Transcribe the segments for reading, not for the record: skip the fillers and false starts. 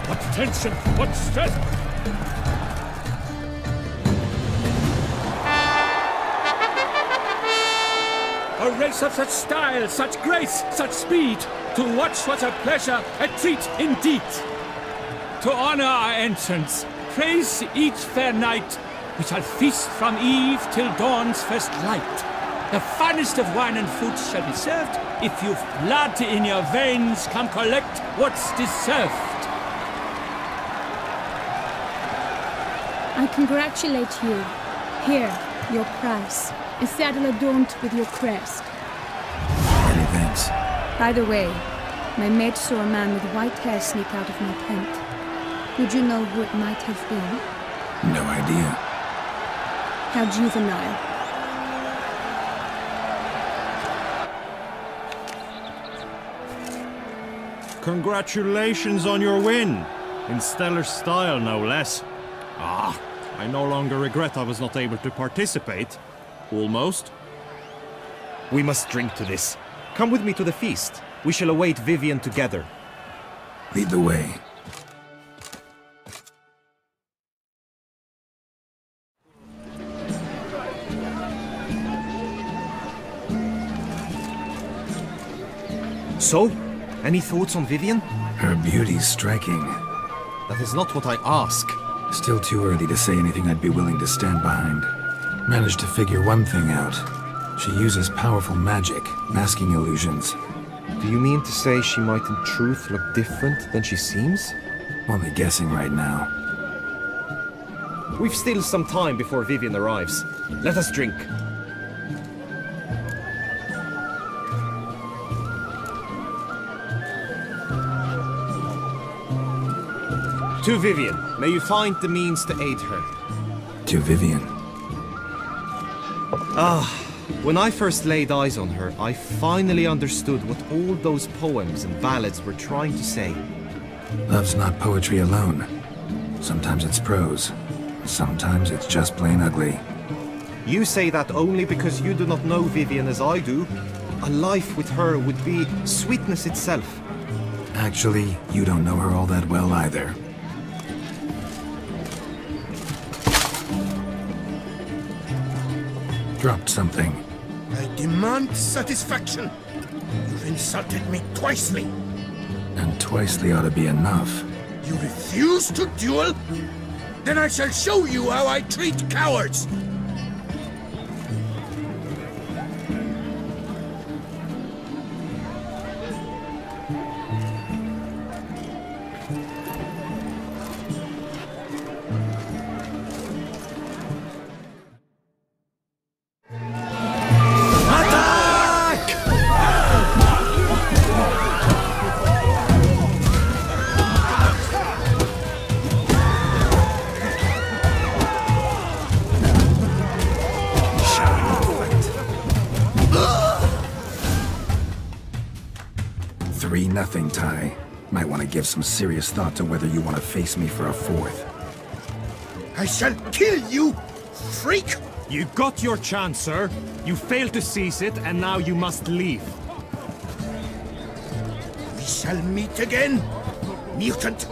What tension, what stress! A race of such style, such grace, such speed. To watch was a pleasure, a treat indeed. To honor our entrance, praise each fair knight. We shall feast from eve till dawn's first light. The finest of wine and food shall be served. If you've blood in your veins, come collect what's deserved. I congratulate you. Here, your prize. A saddle adorned with your crest. Many thanks. By the way, my maid saw a man with white hair sneak out of my tent. Would you know who it might have been? No idea. How juvenile. Congratulations on your win! In stellar style, no less. Ah, I no longer regret I was not able to participate. Almost. We must drink to this. Come with me to the feast. We shall await Vivienne together. Lead the way. So, any thoughts on Vivienne? Her beauty's striking. That is not what I ask. Still too early to say anything I'd be willing to stand behind. Managed to figure one thing out. She uses powerful magic, masking illusions. Do you mean to say she might in truth look different than she seems? Only guessing right now. We've still some time before Vivienne arrives. Let us drink. To Vivienne, may you find the means to aid her. To Vivienne. When I first laid eyes on her, I finally understood what all those poems and ballads were trying to say. Love's not poetry alone. Sometimes it's prose. Sometimes it's just plain ugly. You say that only because you do not know Vivienne as I do. A life with her would be sweetness itself. Actually, you don't know her all that well either. Dropped something. I demand satisfaction. You've insulted me twicely. And twicely ought to be enough. You refuse to duel? Then I shall show you how I treat cowards! Nothing, Ty. Might want to give some serious thought to whether you want to face me for a fourth. I shall kill you, freak! You got your chance, sir. You failed to seize it, and now you must leave. We shall meet again, mutant!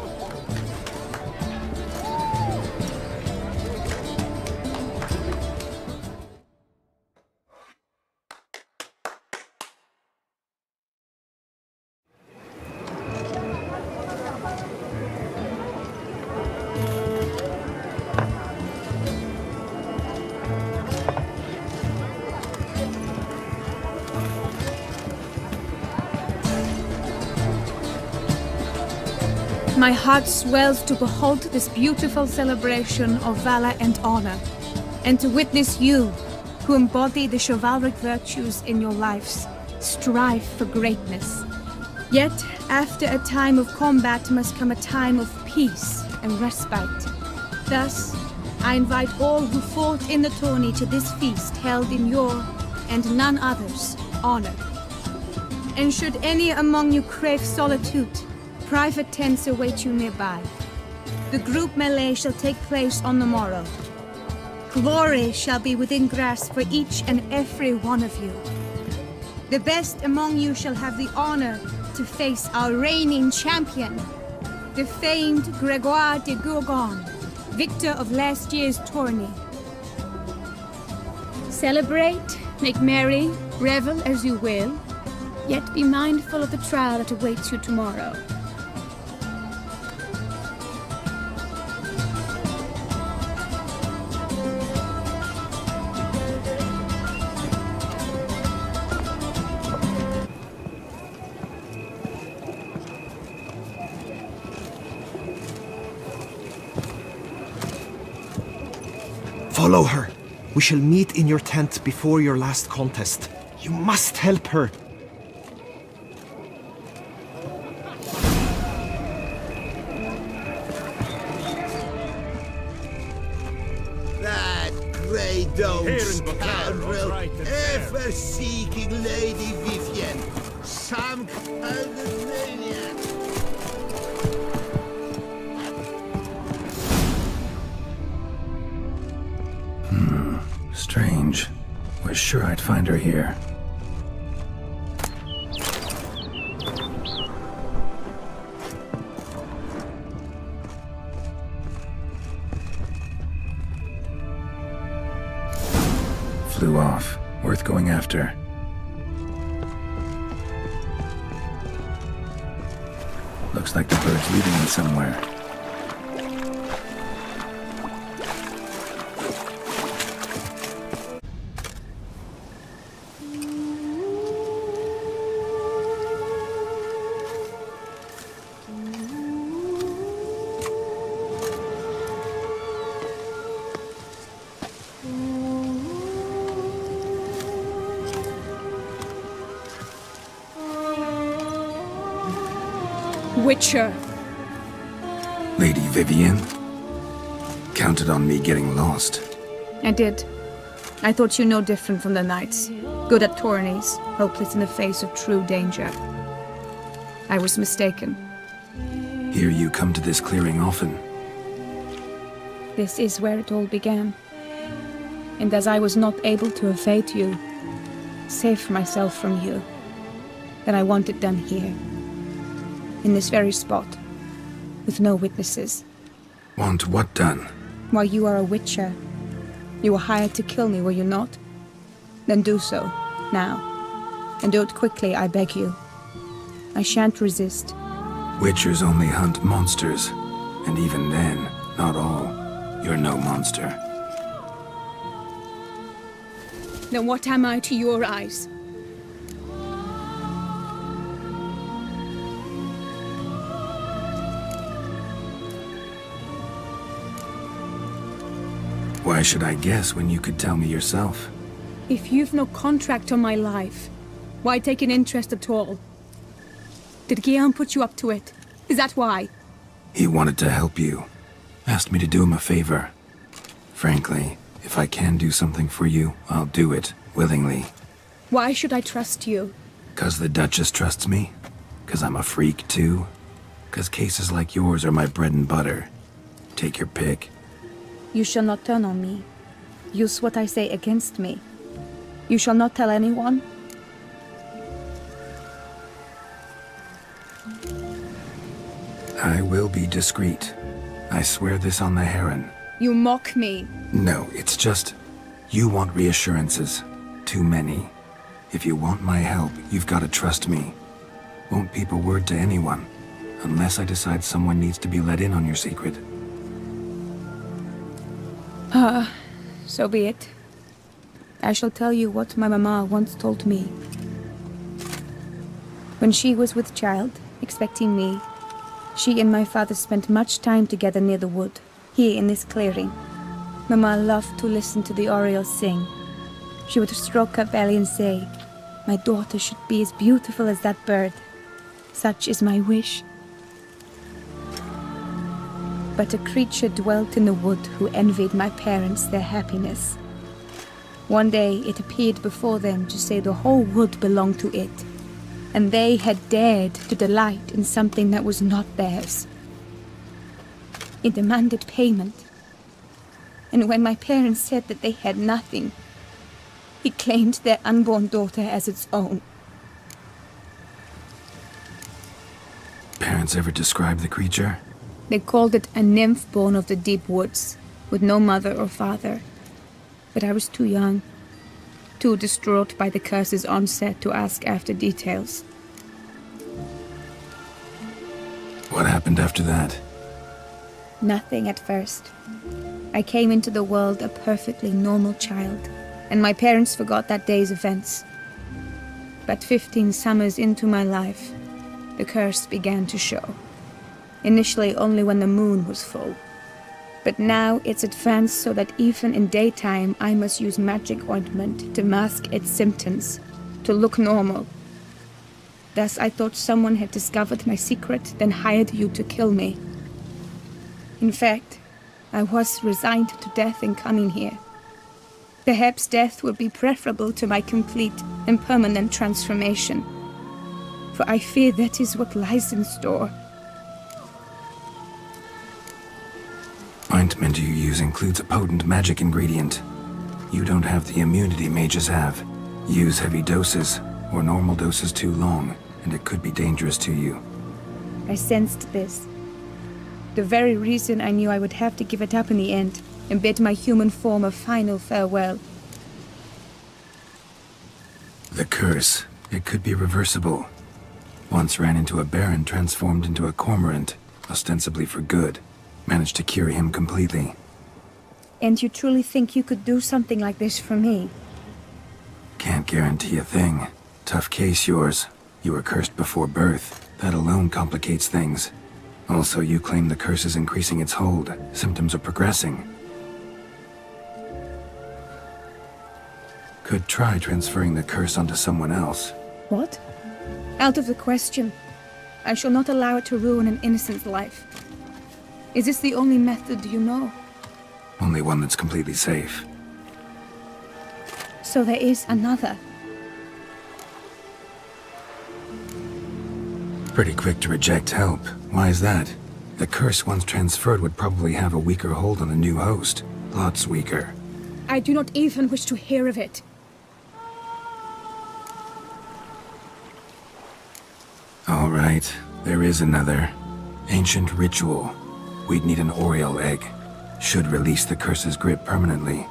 My heart swells to behold this beautiful celebration of valor and honor, and to witness you, who embody the chivalric virtues in your lives, strive for greatness. Yet, after a time of combat must come a time of peace and respite. Thus, I invite all who fought in the tourney to this feast held in your, and none other's, honor. And should any among you crave solitude, private tents await you nearby. The group melee shall take place on the morrow. Glory shall be within grasp for each and every one of you. The best among you shall have the honor to face our reigning champion. the famed Gregoire de Gourgon, victor of last year's tourney. Celebrate, make merry, revel as you will, yet be mindful of the trial that awaits you tomorrow. Follow her. We shall meet in your tent before your last contest. You must help her. That great old scoundrel, ever-seeking Lady Vivienne. Some kind of maniac. Strange. Was sure I'd find her here. Flew off. Worth going after. Looks like the bird's leading me somewhere. Witcher. Lady Vivienne? Counted on me getting lost. I did. I thought you no different from the knights. Good at tourneys, hopeless in the face of true danger. I was mistaken. Hear you come to this clearing often. This is where it all began. And as I was not able to evade you, save myself from you, then I want it done here. In this very spot, with no witnesses. Want what done? Why, you are a witcher. You were hired to kill me, were you not? Then do so, now. And do it quickly, I beg you. I shan't resist. Witchers only hunt monsters, and even then, not all. You're no monster. Then what am I to your eyes? Why should I guess when you could tell me yourself? If you've no contract on my life, why take an interest at all? Did Guillaume put you up to it? Is that why? He wanted to help you. Asked me to do him a favor. Frankly, if I can do something for you, I'll do it, willingly. Why should I trust you? 'Cause the Duchess trusts me? 'Cause I'm a freak, too? 'Cause cases like yours are my bread and butter? Take your pick. You shall not turn on me. Use what I say against me. You shall not tell anyone? I will be discreet. I swear this on the Heron. You mock me. No, it's just... You want reassurances. Too many. If you want my help, you've got to trust me. Won't peep a word to anyone. Unless I decide someone needs to be let in on your secret. So be it. I shall tell you what my mama once told me. When she was with child, expecting me, she and my father spent much time together near the wood, here in this clearing. Mama loved to listen to the orioles sing. She would stroke her belly and say, "My daughter should be as beautiful as that bird. Such is my wish." But a creature dwelt in the wood who envied my parents their happiness. One day it appeared before them to say the whole wood belonged to it, and they had dared to delight in something that was not theirs. It demanded payment, and when my parents said that they had nothing, it claimed their unborn daughter as its own. Parents ever describe the creature? They called it a nymph born of the deep woods, with no mother or father. But I was too young, too distraught by the curse's onset to ask after details. What happened after that? Nothing at first. I came into the world a perfectly normal child, and my parents forgot that day's events. But 15 summers into my life, the curse began to show. Initially only when the moon was full. But now it's advanced so that even in daytime I must use magic ointment to mask its symptoms, to look normal. Thus I thought someone had discovered my secret, then hired you to kill me. In fact, I was resigned to death in coming here. Perhaps death would be preferable to my complete and permanent transformation. For I fear that is what lies in store. Ointment you use includes a potent magic ingredient. You don't have the immunity mages have. Use heavy doses, or normal doses too long, and it could be dangerous to you. I sensed this. The very reason I knew I would have to give it up in the end, and bid my human form a final farewell. The curse, it could be reversible. Once ran into a baron transformed into a cormorant, ostensibly for good. Managed to cure him completely. And you truly think you could do something like this for me? Can't guarantee a thing. Tough case yours. You were cursed before birth. That alone complicates things. Also, you claim the curse is increasing its hold. Symptoms are progressing. Could try transferring the curse onto someone else. What? Out of the question. I shall not allow it to ruin an innocent's life. Is this the only method you know? Only one that's completely safe. So there is another. Pretty quick to reject help. Why is that? The curse once transferred would probably have a weaker hold on the new host. Lots weaker. I do not even wish to hear of it. All right, there is another. Ancient ritual. We'd need an Oriole egg. Should release the curse's grip permanently.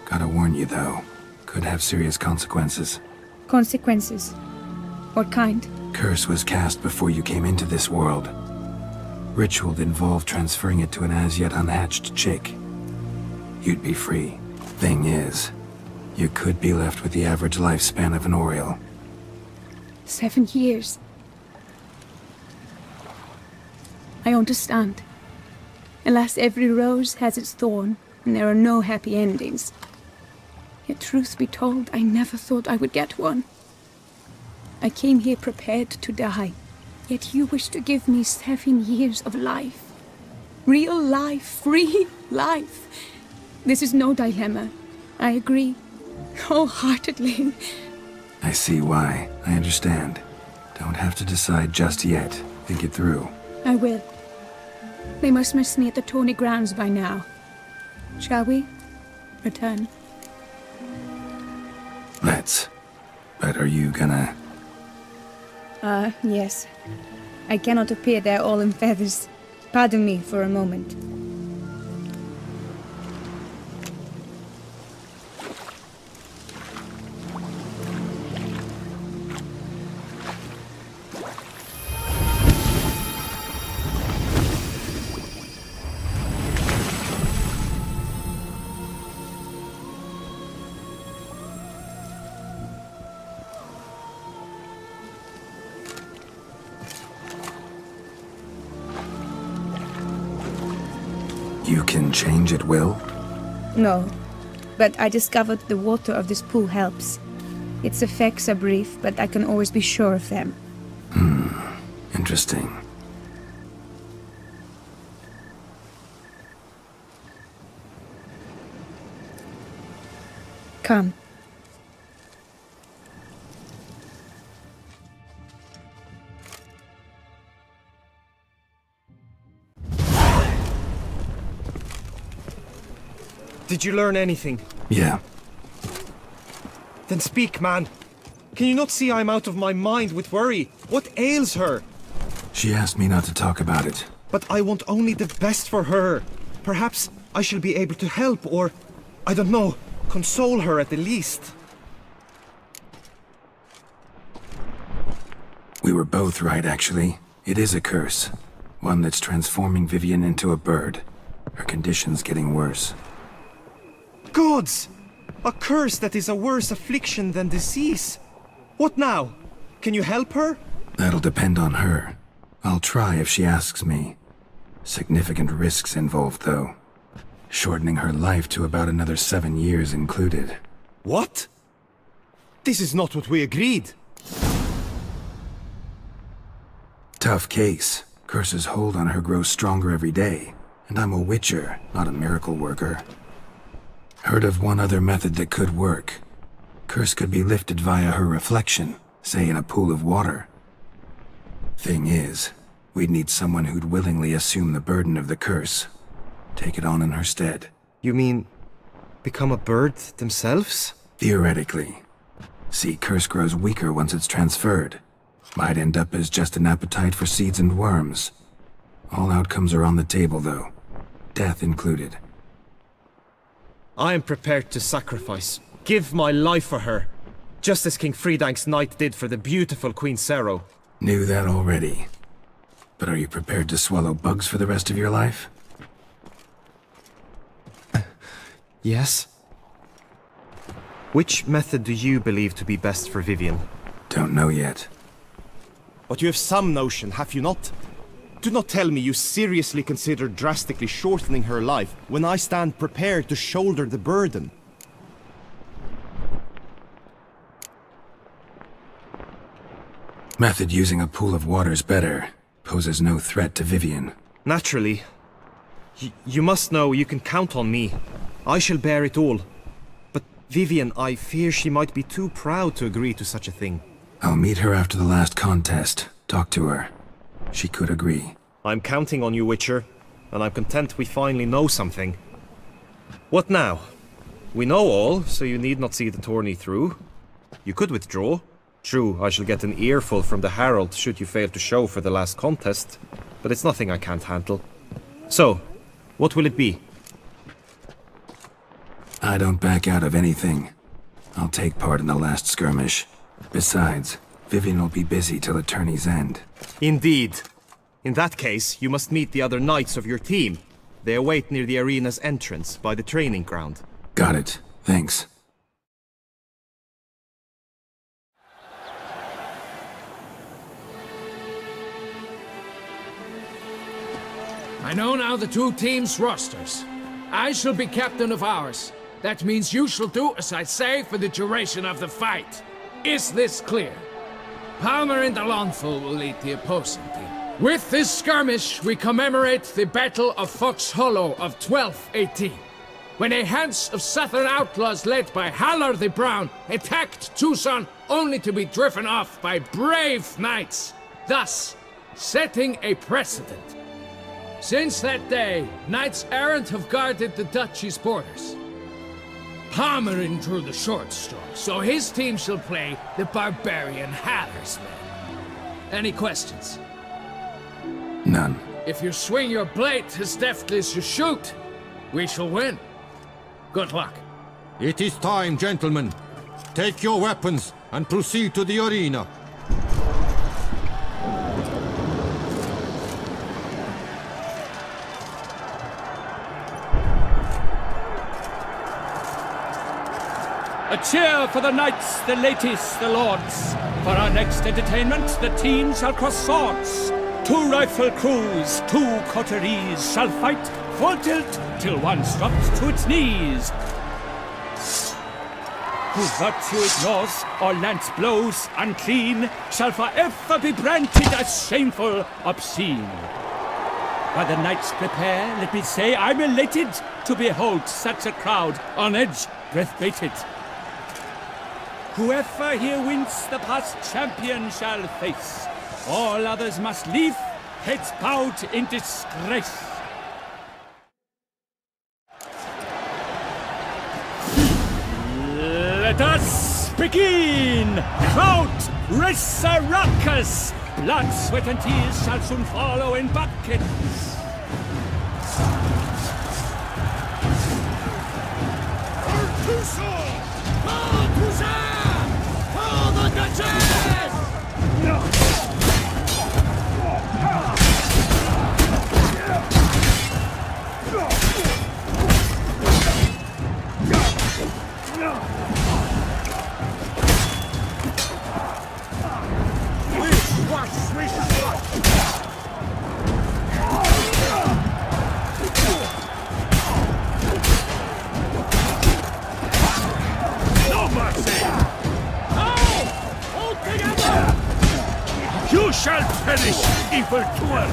Gotta warn you though, could have serious consequences. Consequences? What kind? Curse was cast before you came into this world. Ritual involved transferring it to an as-yet unhatched chick. You'd be free. Thing is, you could be left with the average lifespan of an Oriole. 7 years. I understand. Alas, every rose has its thorn, and there are no happy endings. Yet truth be told, I never thought I would get one. I came here prepared to die, yet you wish to give me 7 years of life. Real life, free life. This is no dilemma. I agree, wholeheartedly. I see why. I understand. Don't have to decide just yet. Think it through. I will. They must miss me at the tourney grounds by now. Shall we return? Let's. But are you gonna... Yes. I cannot appear there all in feathers. Pardon me for a moment. You can change at will? No, but I discovered the water of this pool helps. Its effects are brief, but I can always be sure of them. Interesting. Come. Did you learn anything? Yeah. Then speak, man. Can you not see I'm out of my mind with worry? What ails her? She asked me not to talk about it. But I want only the best for her. Perhaps I shall be able to help, or, I don't know, console her at the least. We were both right, actually. It is a curse. One that's transforming Vivienne into a bird. Her condition's getting worse. Gods! A curse that is a worse affliction than disease. What now? Can you help her? That'll depend on her. I'll try if she asks me. Significant risks involved, though. Shortening her life to about another 7 years included. What? This is not what we agreed. Tough case. Curse's hold on her grows stronger every day. And I'm a witcher, not a miracle worker. Heard of one other method that could work. Curse could be lifted via her reflection, say in a pool of water. Thing is, we'd need someone who'd willingly assume the burden of the curse. Take it on in her stead. You mean, become a bird themselves? Theoretically. See, curse grows weaker once it's transferred. Might end up as just an appetite for seeds and worms. All outcomes are on the table, though. Death included. I am prepared to sacrifice. Give my life for her. Just as King Fridank's knight did for the beautiful Queen Sero. Knew that already. But are you prepared to swallow bugs for the rest of your life? Yes. Which method do you believe to be best for Vivienne? Don't know yet. But you have some notion, have you not? Do not tell me you seriously consider drastically shortening her life when I stand prepared to shoulder the burden. Method using a pool of water's better. Poses no threat to Vivienne. Naturally. You must know you can count on me. I shall bear it all. But Vivienne, I fear she might be too proud to agree to such a thing. I'll meet her after the last contest. Talk to her. She could agree. I'm counting on you, Witcher, and I'm content we finally know something. What now? We know all, so you need not see the tourney through. You could withdraw. True, I shall get an earful from the Herald should you fail to show for the last contest, but it's nothing I can't handle. So, what will it be? I don't back out of anything. I'll take part in the last skirmish. Besides, Vivienne will be busy till the tourney's end. Indeed. In that case, you must meet the other knights of your team. They await near the arena's entrance, by the training ground. Got it. Thanks. I know now the two teams' rosters. I shall be captain of ours. That means you shall do as I say for the duration of the fight. Is this clear? Palmer and Alonful will lead the opposing team. With this skirmish, we commemorate the Battle of Fox Hollow of 1218, when a Hans of Southern outlaws led by Halar the Brown attacked Tucson only to be driven off by brave knights, thus setting a precedent. Since that day, knights errant have guarded the duchy's borders. Palmerin drew the short straw, so his team shall play the barbarian Halar's men. Any questions? None. If you swing your blade as deftly as you shoot, we shall win. Good luck. It is time, gentlemen. Take your weapons and proceed to the arena. A cheer for the knights, the ladies, the lords. For our next entertainment, the team shall cross swords. 2 rifle crews, 2 coteries shall fight full tilt till one drops to its knees. Who virtue ignores or lance blows unclean shall forever be branded as shameful, obscene. While the knights prepare, let me say I'm elated to behold such a crowd on edge, breath-baited. Whoever here wins the past champion shall face. All others must leave, heads bowed in disgrace. Let us begin! Crowd, race a ruckus! blood, sweat, and tears shall soon follow in buckets. You shall perish, evildoer!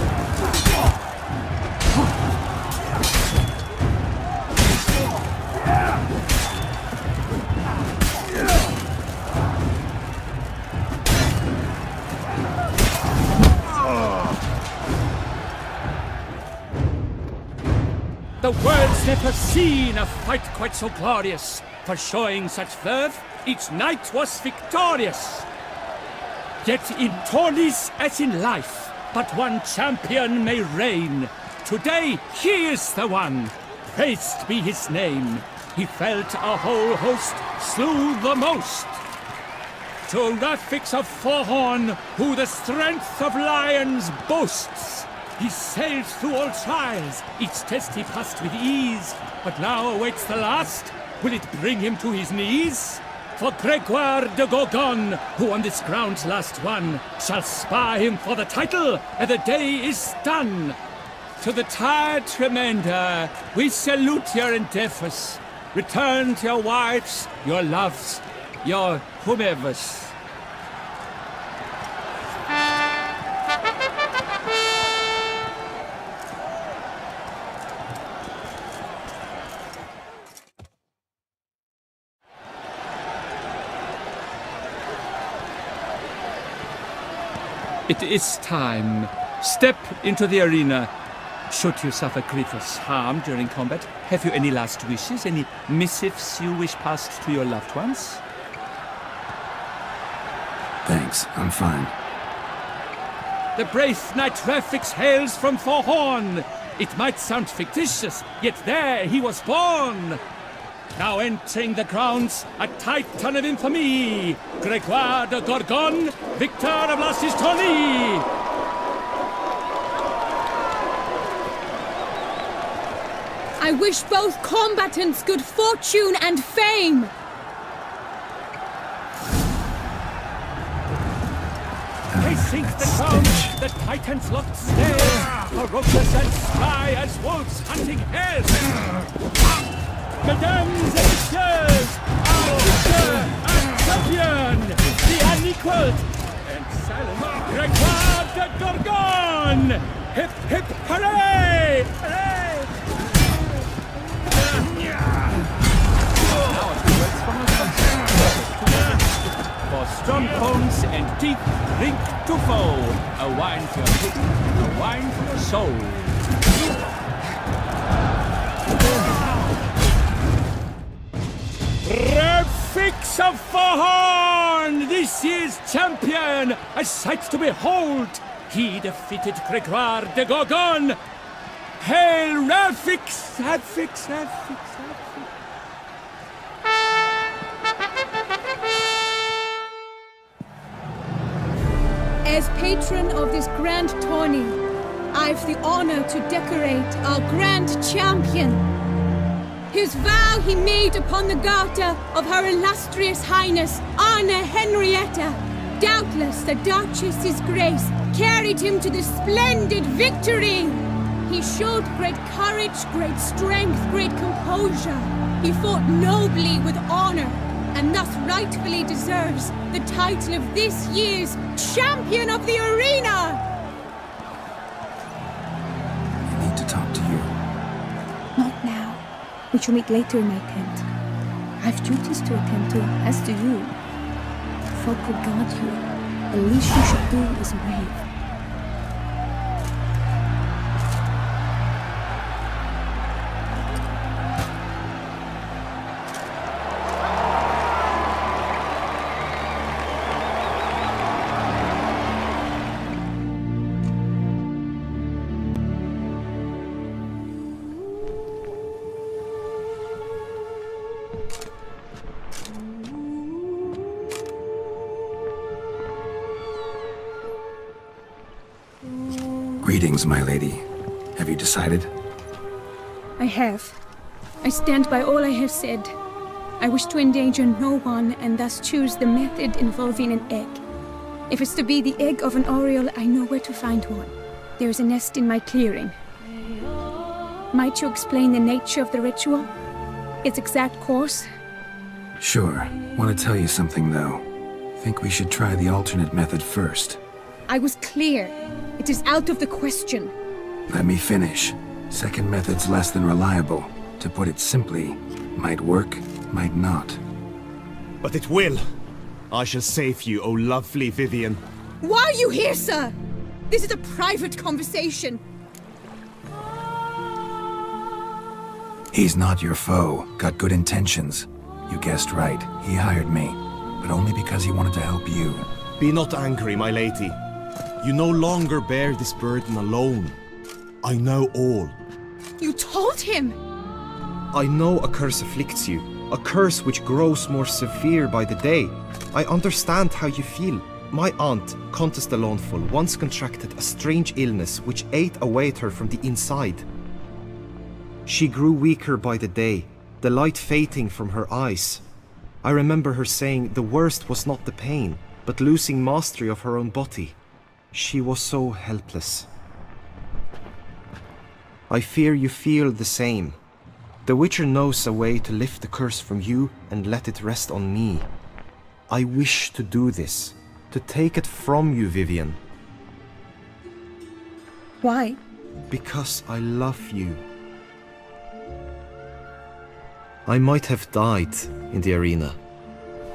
The world's never seen a fight quite so glorious. For showing such verve, each knight was victorious. Yet in tourneys as in life, but one champion may reign. Today he is the one, praised be his name. He felt a whole host, slew the most. To Rafix of Forhorn, who the strength of lions boasts, he sailed through all trials, each test he passed with ease. But now awaits the last, will it bring him to his knees? For Gregoire de Gorgon, who on this ground last won, shall spar him for the title, and the day is done. To the tired Tremender, we salute your endeavors. Return to your wives, your loves, your whomevers. It is time. Step into the arena. Should you suffer grievous harm during combat, have you any last wishes, any missives you wish passed to your loved ones? Thanks, I'm fine. The brave knight Rafix hails from Forhorn. It might sound fictitious, yet there he was born. Now entering the grounds, a titan of infamy, Gregoire de Gorgon, victor of last his tourney. I wish both combatants good fortune and fame. They sink the ground, the titans locked stare, ferocious and sly as wolves hunting hares. Mesdames et messieurs, our victor and champion, the unequaled and silent Gregoire de Gorgon! Hip hip hooray! Hooray! Now a few words from us. For strong bones and teeth, drink to foe. A wine for your pit, a wine for your soul. Rafix of Forhorn, this year's champion, a sight to behold. He defeated Gregoire de Gorgon. Hail Rafix, Rafix, Rafix, Rafix. As patron of this grand tourney, I've the honor to decorate our grand champion. His vow he made upon the garter of Her Illustrious Highness Anna Henrietta. Doubtless the Duchess's grace carried him to this splendid victory. He showed great courage, great strength, great composure. He fought nobly with honor, and thus rightfully deserves the title of this year's Champion of the Arena! I need to talk to you. Not now. We shall meet later in my tent. I've duties to attend to, as do you. Folk will guard you. The least you should do is brave. Greetings, my lady. Have you decided? I have. I stand by all I have said. I wish to endanger no one and thus choose the method involving an egg. If it's to be the egg of an oriole, I know where to find one. There is a nest in my clearing. Might you explain the nature of the ritual? Its exact course? Sure. Want to tell you something, though. Think we should try the alternate method first. I was clear. It is out of the question. Let me finish. Second method's less than reliable. To put it simply, might work, might not. But it will. I shall save you, O lovely Vivienne. Why are you here, sir? This is a private conversation. He's not your foe. Got good intentions. You guessed right. He hired me. But only because he wanted to help you. Be not angry, my lady. You no longer bear this burden alone. I know all. You told him! I know a curse afflicts you. A curse which grows more severe by the day. I understand how you feel. My aunt, Countess de Lawnful, once contracted a strange illness which ate away at her from the inside. She grew weaker by the day, the light fading from her eyes. I remember her saying the worst was not the pain, but losing mastery of her own body. She was so helpless. I fear you feel the same. The Witcher knows a way to lift the curse from you and let it rest on me. I wish to do this, to take it from you, Vivienne. Why? Because I love you. I might have died in the arena.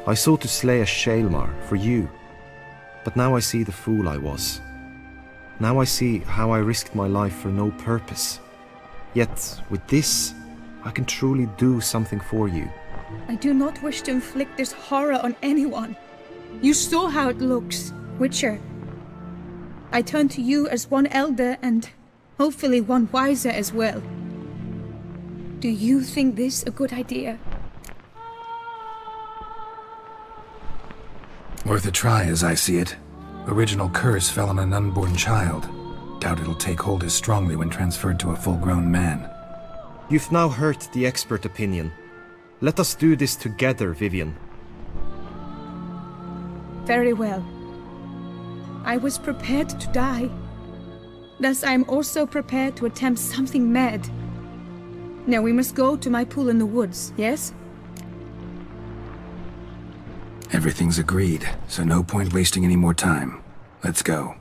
I sought to slay a Shaelmar for you. But now I see the fool I was. Now I see how I risked my life for no purpose. Yet, with this, I can truly do something for you. I do not wish to inflict this horror on anyone. You saw how it looks, Witcher. I turn to you as one elder and hopefully one wiser as well. Do you think this a good idea? Worth a try, as I see it. Original curse fell on an unborn child. Doubt it'll take hold as strongly when transferred to a full-grown man. You've now heard the expert opinion. Let us do this together, Vivienne. Very well. I was prepared to die. Thus I am also prepared to attempt something mad. Now we must go to my pool in the woods, yes? Everything's agreed, so no point wasting any more time. Let's go.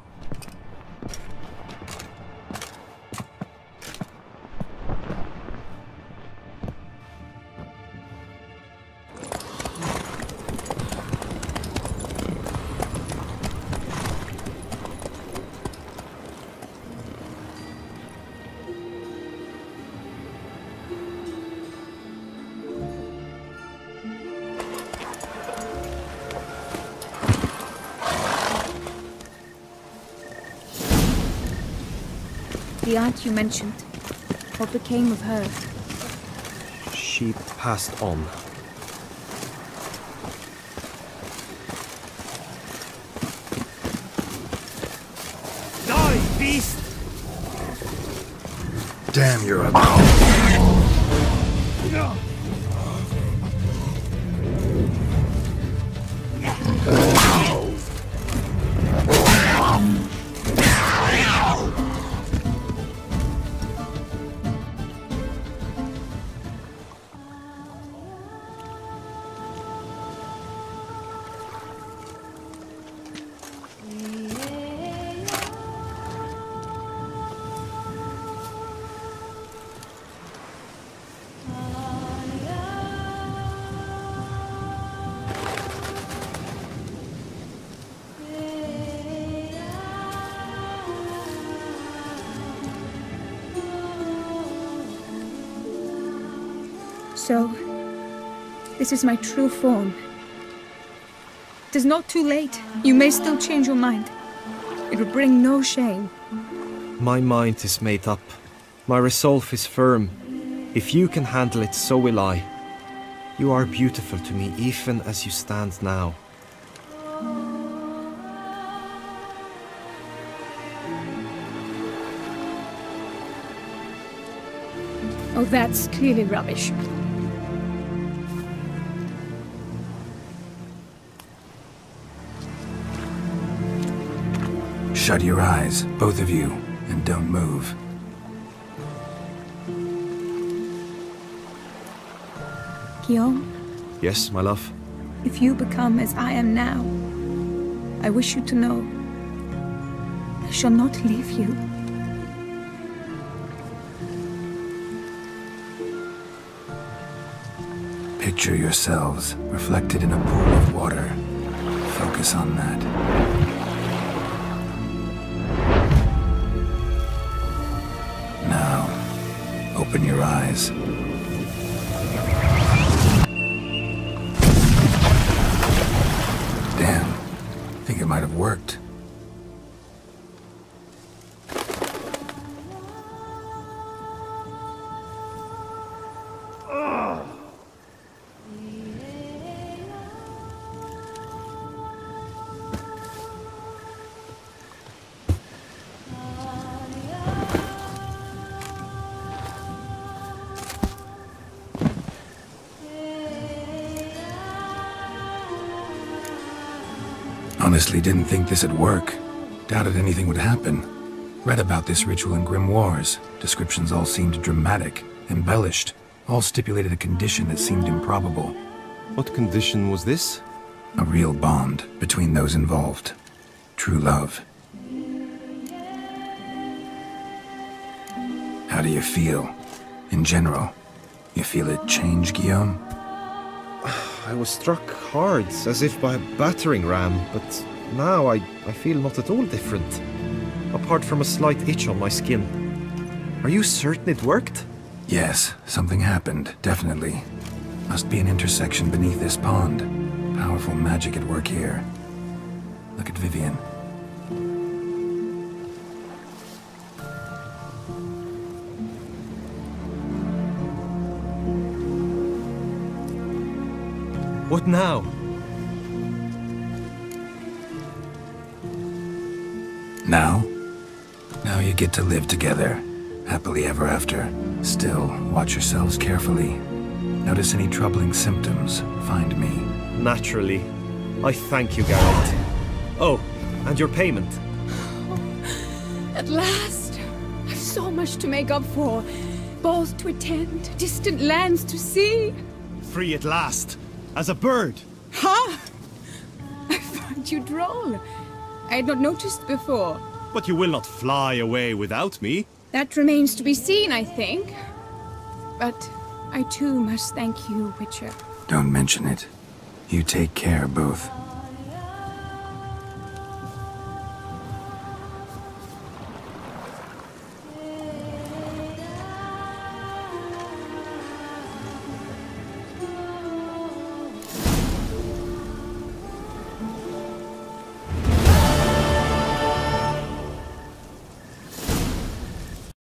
The aunt you mentioned. What became of her? She passed on. Die, beast! Damn, you're a... So, this is my true form. It is not too late. You may still change your mind. It will bring no shame. My mind is made up. My resolve is firm. If you can handle it, so will I. You are beautiful to me, even as you stand now. Oh, that's clearly rubbish. Shut your eyes, both of you, and don't move. Guillaume, Yes, my love? if you become as I am now, I wish you to know I shall not leave you. Picture yourselves reflected in a pool of water. Focus on that. Now, open your eyes. Damn, think it might have worked. Honestly, didn't think this'd work. Doubted anything would happen. Read about this ritual in grimoires. Descriptions all seemed dramatic, embellished. All stipulated a condition that seemed improbable. What condition was this? A real bond between those involved. True love. How do you feel? In general, you feel it change, Guillaume? I was struck hard, as if by a battering ram, but now I feel not at all different. Apart from a slight itch on my skin. Are you certain it worked? Yes, something happened, definitely. Must be an intersection beneath this pond. Powerful magic at work here. Look at Vivienne. What now? Now? Now you get to live together. Happily ever after. Still, watch yourselves carefully. Notice any troubling symptoms, find me. Naturally. I thank you, Geralt. Oh, and your payment. At last! I've so much to make up for. Balls to attend, distant lands to see. Free at last, as a bird. Ha! I find you droll. I had not noticed before. But you will not fly away without me. That remains to be seen, I think. But I too must thank you, Witcher. Don't mention it. You take care, both.